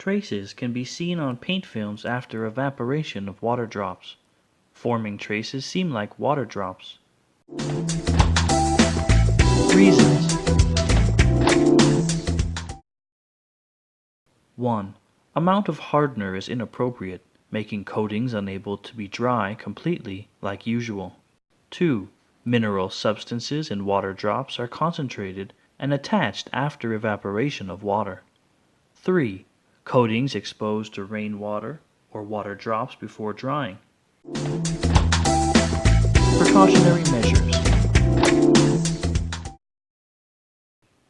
Traces can be seen on paint films after evaporation of water drops. Forming traces seem like water drops. Reasons. 1. Amount of hardener is inappropriate, making coatings unable to be dry completely like usual. 2. Mineral substances in water drops are concentrated and attached after evaporation of water. 3. Coatings exposed to rainwater or water drops before drying. Precautionary measures.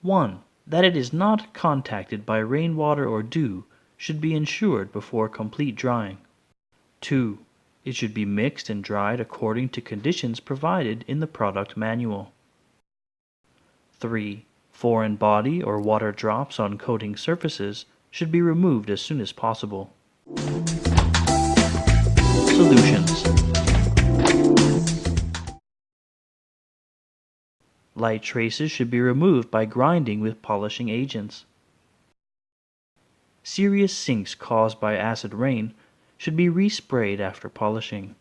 1. That it is not contacted by rainwater or dew should be ensured before complete drying. 2. It should be mixed and dried according to conditions provided in the product manual. 3. Foreign body or water drops on coating surfaces should be removed as soon as possible. Solutions. Light traces should be removed by grinding with polishing agents. Serious sinks caused by acid rain should be resprayed after polishing.